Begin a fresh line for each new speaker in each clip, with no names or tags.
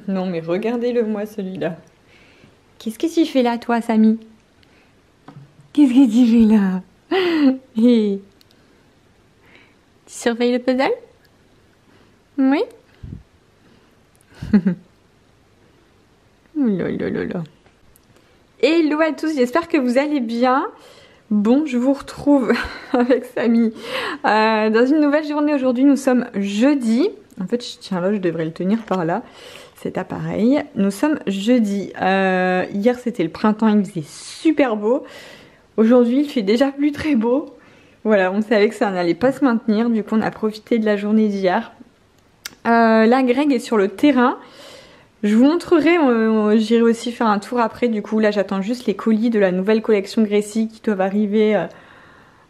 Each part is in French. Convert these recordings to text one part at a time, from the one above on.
Non mais regardez-le moi celui-là. Qu'est-ce que tu fais là toi Samy? Qu'est-ce que tu fais là? Hey. Tu surveilles le puzzle? Oui. Lolololo. Hello à tous, j'espère que vous allez bien. Bon, je vous retrouve avec Samy dans une nouvelle journée. Aujourd'hui, nous sommes jeudi. En fait, tiens là, je devrais le tenir par là, cet appareil. Nous sommes jeudi. Hier, c'était le printemps, il faisait super beau. Aujourd'hui, il fait déjà plus très beau. Voilà, on savait que ça n'allait pas se maintenir. Du coup, on a profité de la journée d'hier. Là, Greg est sur le terrain. Je vous montrerai, j'irai aussi faire un tour après. Du coup, là, j'attends juste les colis de la nouvelle collection Gracie qui doivent arriver.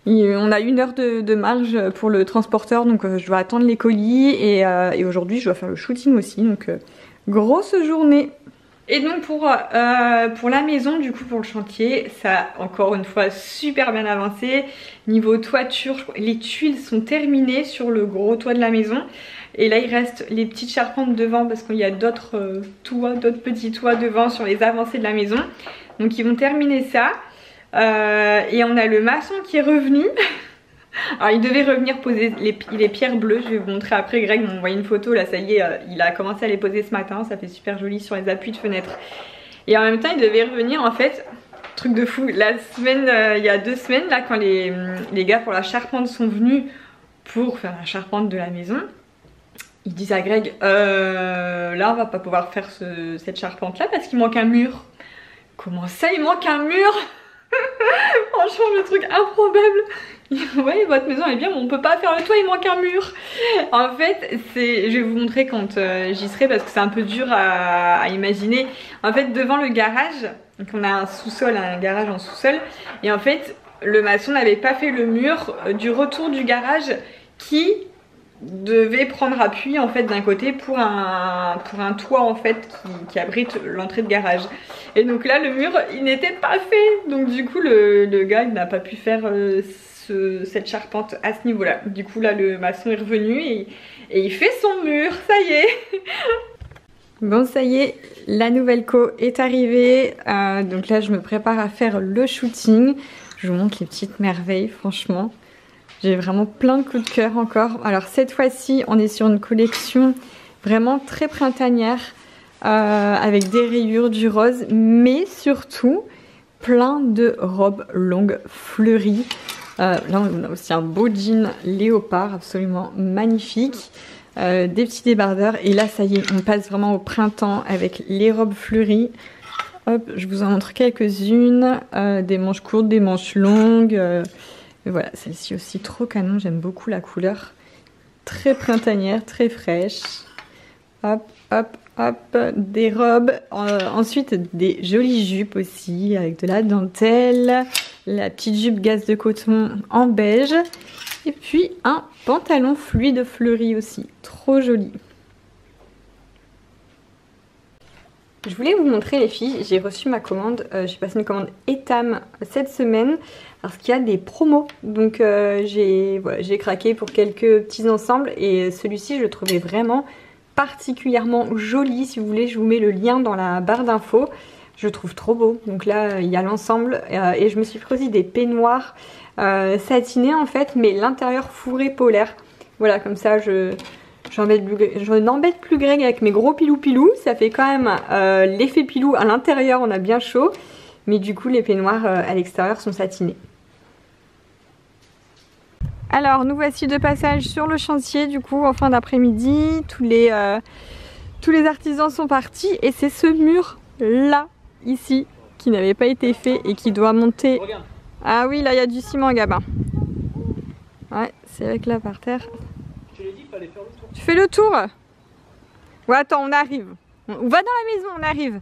On a 1 heure de marge pour le transporteur, donc je dois attendre les colis. Et aujourd'hui, je dois faire le shooting aussi, donc grosse journée. Et donc pour la maison, du coup pour le chantier, ça a encore une fois super bien avancé. Niveau toiture, les tuiles sont terminées sur le gros toit de la maison. Et là il reste les petites charpentes devant parce qu'il y a d'autres toits, d'autres petits toits devant sur les avancées de la maison. Donc ils vont terminer ça. Et on a le maçon qui est revenu. Alors il devait revenir poser les pierres bleues, je vais vous montrer après. Greg m'a envoyé une photo, là ça y est, il a commencé à les poser ce matin, ça fait super joli sur les appuis de fenêtre. Et en même temps il devait revenir en fait, truc de fou, la semaine, il y a 2 semaines là quand les gars pour la charpente sont venus pour faire la charpente de la maison. Ils disent à Greg, là on va pas pouvoir faire cette charpente là parce qu'il manque un mur. Comment ça il manque un mur? Franchement le truc improbable. Ouais votre maison est bien mais on peut pas faire le toit, il manque un mur. En fait je vais vous montrer quand j'y serai parce que c'est un peu dur à imaginer. En fait devant le garage, donc on a un sous-sol, un garage en sous-sol. Et en fait le maçon n'avait pas fait le mur du retour du garage qui devait prendre appui en fait d'un côté pour un toit en fait qui abrite l'entrée de garage. Et donc là le mur il n'était pas fait, donc du coup le gars il n'a pas pu faire cette charpente à ce niveau là. Du coup là le maçon est revenu et il fait son mur, ça y est. Bon ça y est, la nouvelle co est arrivée, donc là je me prépare à faire le shooting. Je vous montre les petites merveilles franchement. J'ai vraiment plein de coups de cœur encore. Alors cette fois-ci, on est sur une collection vraiment très printanière avec des rayures, du rose, mais surtout plein de robes longues fleuries. Là, on a aussi un beau jean léopard absolument magnifique, des petits débardeurs. Et là, ça y est, on passe vraiment au printemps avec les robes fleuries. Hop, je vous en montre quelques-unes, des manches courtes, des manches longues. Et voilà, celle-ci aussi trop canon, j'aime beaucoup la couleur. Très printanière, très fraîche. Hop, hop, hop, des robes. Ensuite, des jolies jupes aussi, avec de la dentelle. La petite jupe gaze de coton en beige. Et puis un pantalon fluide fleuri aussi, trop joli. Je voulais vous montrer les filles, j'ai reçu ma commande, j'ai passé une commande Etam cette semaine parce qu'il y a des promos. Donc j'ai craqué pour quelques petits ensembles et celui-ci je le trouvais vraiment particulièrement joli. Si vous voulez je vous mets le lien dans la barre d'infos, je le trouve trop beau. Donc là il y a l'ensemble et je me suis pris aussi des peignoirs satinés en fait mais l'intérieur fourré polaire. Voilà comme ça je n'embête plus Greg avec mes gros pilou, ça fait quand même l'effet pilou à l'intérieur, on a bien chaud, mais du coup les peignoirs à l'extérieur sont satinés. Alors nous voici de passage sur le chantier du coup en fin d'après-midi, tous les artisans sont partis et c'est ce mur là, ici, qui n'avait pas été fait et qui doit monter. Ah oui là il y a du ciment Gabin. Ouais c'est vrai que là par terre. Tu fais le tour? Ouais attends on arrive. On va dans la maison, on arrive.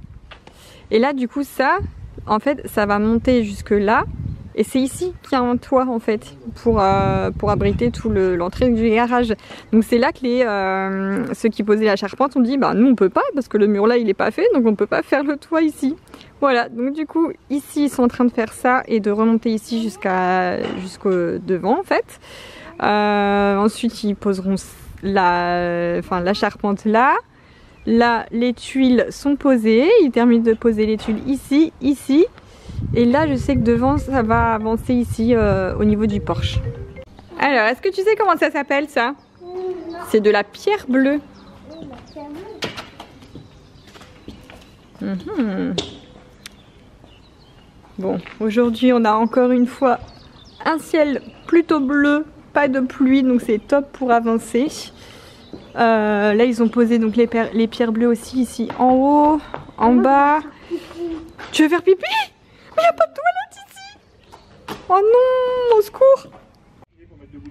Et là du coup ça, en fait ça va monter jusque là. Et c'est ici qu'il y a un toit en fait pour abriter tout l'entrée du garage. Donc c'est là que ceux qui posaient la charpente ont dit bah nous on peut pas parce que le mur là il est pas fait donc on peut pas faire le toit ici. Voilà donc du coup ici ils sont en train de faire ça et de remonter ici jusqu'au devant en fait. Ensuite ils poseront la charpente là. Là, les tuiles sont posées. Il termine de poser les tuiles ici, ici. Et là, je sais que devant, ça va avancer ici au niveau du porche. Alors, est-ce que tu sais comment ça s'appelle ça? C'est de la pierre bleue. Bon, aujourd'hui, on a encore une fois un ciel plutôt bleu, pas de pluie, donc c'est top pour avancer. Là, ils ont posé donc les pierres bleues aussi ici en haut, en bas. Tu veux faire pipi? Mais il n'y a pas de toilette ici. Oh non, au secours.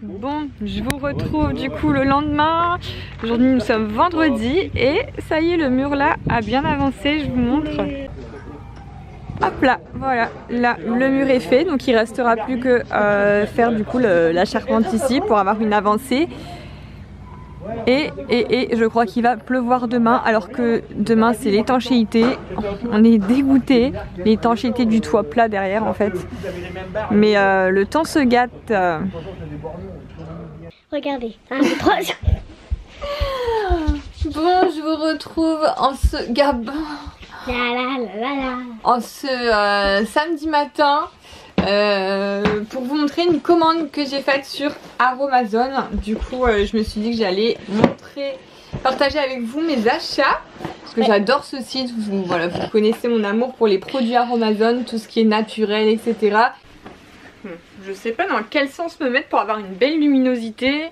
Bon, je vous retrouve du coup le lendemain. Aujourd'hui, nous sommes vendredi et ça y est, le mur là a bien avancé. Je vous montre. Hop là, voilà, là le mur est fait, donc il restera plus que faire du coup la charpente ici pour avoir une avancée. Et je crois qu'il va pleuvoir demain, alors que demain c'est l'étanchéité. On est dégoûté, l'étanchéité du toit plat derrière en fait. Mais le temps se gâte.
Regardez, 1, 2, 3.
Bon, je vous retrouve en ce gabin. En ce samedi matin pour vous montrer une commande que j'ai faite sur Aromazone. Du coup je me suis dit que j'allais partager avec vous mes achats parce que j'adore ce site. Voilà, vous connaissez mon amour pour les produits Aromazone, tout ce qui est naturel, etc. Je sais pas dans quel sens me mettre pour avoir une belle luminosité.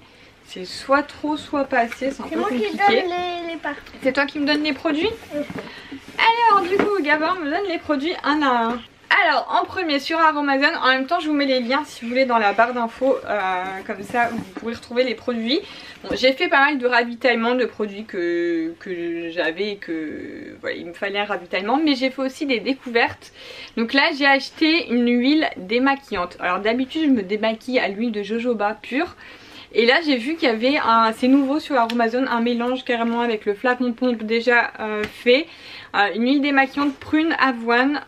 C'est soit trop soit pas assez, c'est un peu compliqué.
C'est moi qui donne les parties.
C'est toi qui me donne les produits? Alors du coup Gabin me donne les produits un à un. Alors en premier sur Aromazone, en même temps je vous mets les liens si vous voulez dans la barre d'infos, comme ça vous pourrez retrouver les produits. Bon, j'ai fait pas mal de ravitaillement de produits que j'avais et que voilà, il me fallait un ravitaillement, mais j'ai fait aussi des découvertes. Donc là j'ai acheté une huile démaquillante. Alors d'habitude je me démaquille à l'huile de jojoba pure. Et là j'ai vu qu'il y avait, c'est nouveau sur Aromazone, un mélange carrément avec le flacon pompe déjà fait. Une huile démaquillante prune avoine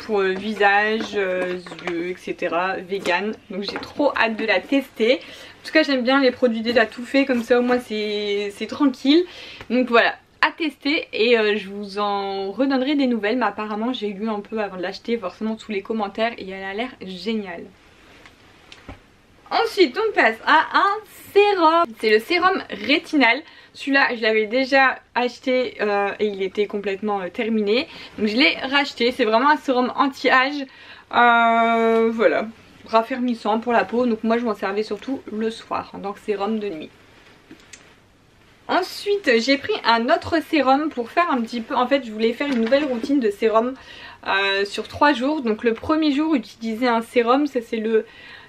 pour visage, yeux, etc. Vegan. Donc j'ai trop hâte de la tester. En tout cas j'aime bien les produits déjà tout faits, comme ça au moins c'est tranquille. Donc voilà, à tester et je vous en redonnerai des nouvelles. Mais apparemment j'ai lu un peu avant de l'acheter, forcément tous les commentaires, et elle a l'air géniale. Ensuite on passe à un sérum, c'est le sérum rétinal. Celui-là je l'avais déjà acheté et il était complètement terminé. Donc je l'ai racheté, c'est vraiment un sérum anti-âge, voilà, raffermissant pour la peau. Donc moi je m'en servais surtout le soir en tant que sérum de nuit. Ensuite j'ai pris un autre sérum pour faire un petit peu, en fait je voulais faire une nouvelle routine de sérum sur 3 jours. Donc le premier jour utiliser un sérum, ça c'est le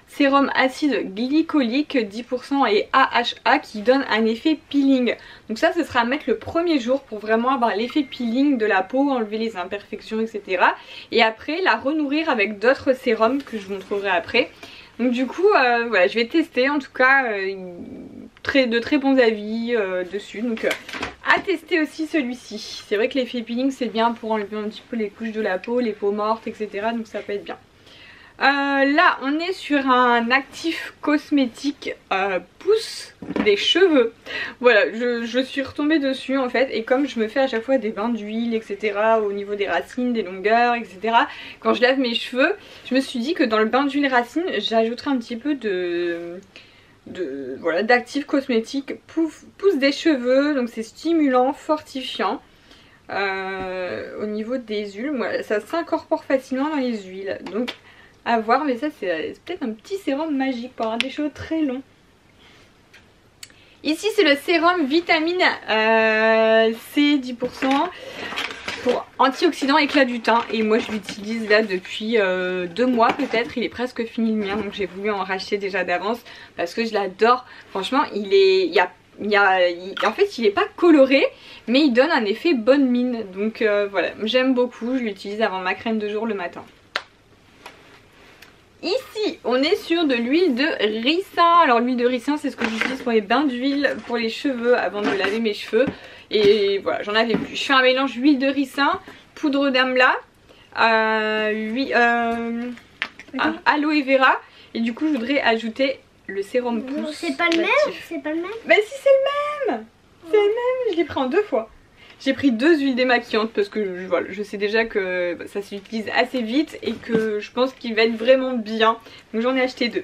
sérum acide glycolique 10% et AHA qui donne un effet peeling. Donc ça ce sera à mettre le premier jour pour vraiment avoir l'effet peeling de la peau, enlever les imperfections, etc. Et après la renourrir avec d'autres sérums que je vous montrerai après. Donc du coup voilà, je vais tester, en tout cas de très bons avis dessus. Donc à tester aussi celui-ci. C'est vrai que l'effet peeling c'est bien pour enlever un petit peu les couches de la peau, les peaux mortes, etc. Donc ça peut être bien. Là on est sur un actif cosmétique pousse des cheveux. Voilà, je suis retombée dessus en fait, et comme je me fais à chaque fois des bains d'huile, etc. au niveau des racines, des longueurs, etc. Quand je lave mes cheveux, je me suis dit que dans le bain d'huile racine j'ajouterais un petit peu voilà, d'actifs cosmétiques pousse des cheveux. Donc c'est stimulant, fortifiant. Au niveau des huiles, moi, ça s'incorpore facilement dans les huiles, donc à voir, mais ça c'est peut-être un petit sérum magique pour avoir des cheveux très longs. Ici c'est le sérum vitamine C 10% pour antioxydant éclat du teint, et moi je l'utilise là depuis 2 mois peut-être. Il est presque fini le mien, donc j'ai voulu en racheter déjà d'avance parce que je l'adore. Franchement en fait il est pas coloré, mais il donne un effet bonne mine. Donc voilà, j'aime beaucoup, je l'utilise avant ma crème de jour le matin. Ici on est sur de l'huile de ricin. Alors l'huile de ricin c'est ce que j'utilise pour les bains d'huile pour les cheveux avant de laver mes cheveux. Et voilà, j'en avais plus. Je fais un mélange huile de ricin, poudre d'amla, aloe vera, et du coup je voudrais ajouter le sérum pousse.
C'est pas le même? C'est pas le même?
Bah si, c'est le même. C'est le même, je l'ai pris en 2 fois. J'ai pris 2 huiles démaquillantes parce que voilà, je sais déjà que ça s'utilise assez vite et que je pense qu'il va être vraiment bien. Donc j'en ai acheté 2.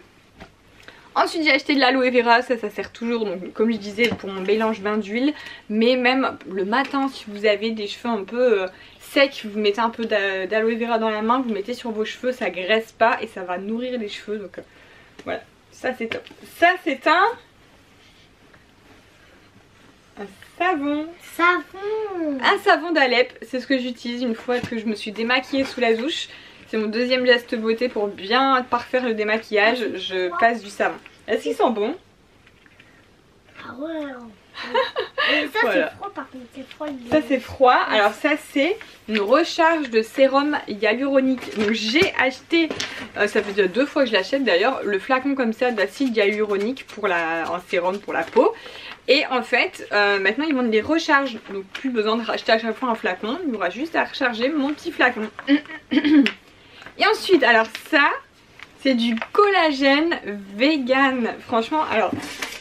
Ensuite j'ai acheté de l'aloe vera, ça sert toujours, donc comme je disais, pour mon mélange bain d'huile. Mais même le matin, si vous avez des cheveux un peu secs, vous mettez un peu d'aloe vera dans la main, vous mettez sur vos cheveux, ça graisse pas et ça va nourrir les cheveux. Donc voilà, ça c'est top. Ça c'est un savon. Un savon d'Alep, c'est ce que j'utilise une fois que je me suis démaquillée sous la douche. C'est mon deuxième geste beauté pour bien parfaire le démaquillage, je passe du savon. Est-ce qu'il sent bon?
Ah ouais. Et ça
voilà.
c'est froid par contre, c'est froid.
Ça c'est froid, alors ça c'est une recharge de sérum hyaluronique. Donc j'ai acheté, ça fait déjà 2 fois que je l'achète d'ailleurs, le flacon comme ça d'acide hyaluronique pour en sérum pour la peau. Et en fait maintenant ils vendent des recharges, donc plus besoin de racheter à chaque fois un flacon, il y aura juste à recharger mon petit flacon. Et ensuite alors ça c'est du collagène vegan. Franchement alors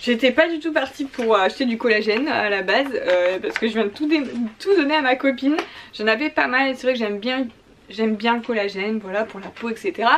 j'étais pas du tout partie pour acheter du collagène à la base parce que je viens de tout donner à ma copine. J'en avais pas mal et c'est vrai que j'aime bien le collagène, voilà, pour la peau etc.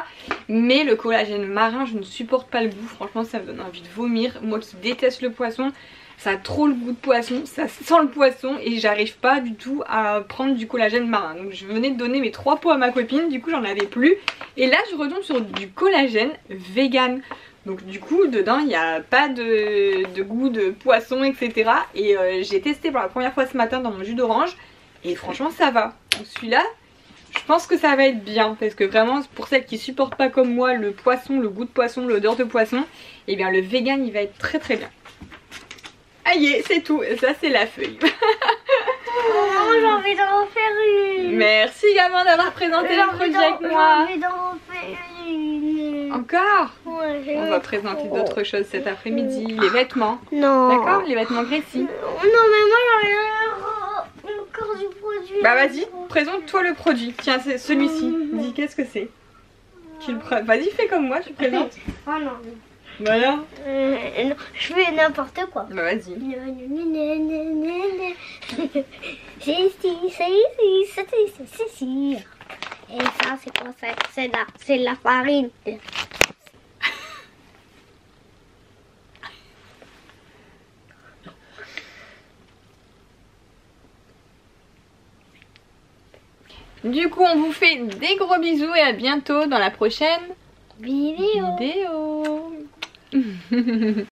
Mais le collagène marin je ne supporte pas le goût, franchement ça me donne envie de vomir. Moi qui déteste le poisson, ça a trop le goût de poisson, ça sent le poisson et j'arrive pas du tout à prendre du collagène marin. Donc je venais de donner mes 3 pots à ma copine, du coup j'en avais plus. Et là je retombe sur du collagène vegan. Donc du coup dedans il n'y a pas de goût de poisson etc. Et j'ai testé pour la première fois ce matin dans mon jus d'orange et franchement ça va. Donc celui-là je pense que ça va être bien parce que vraiment pour celles qui supportent pas comme moi le poisson, le goût de poisson, l'odeur de poisson, et bien le vegan il va être très très bien. Aïe, c'est tout, ça c'est la feuille.
Oh, j'ai envie d'en faire une.
Merci gamin d'avoir présenté leur produit avec moi.
J'ai envie d'en faire une.
Encore?
Ouais,
on va présenter d'autres choses cet après-midi, les vêtements.
Non.
D'accord, les vêtements Gracie.
Non mais moi j'en ai encore du produit.
Bah vas-y, présente-toi le produit. Tiens, c'est celui-ci. Dis qu'est-ce que c'est. Vas-y, fais comme moi, tu présentes.
Oh non.
Voilà.
Non, je fais n'importe quoi.
Bah vas-y.
C'est ici, c'est ici, c'est ici. Et ça, c'est quoi ça? C'est de la farine.
Du coup, on vous fait des gros bisous et à bientôt dans la prochaine
Vidéo.
vidéo.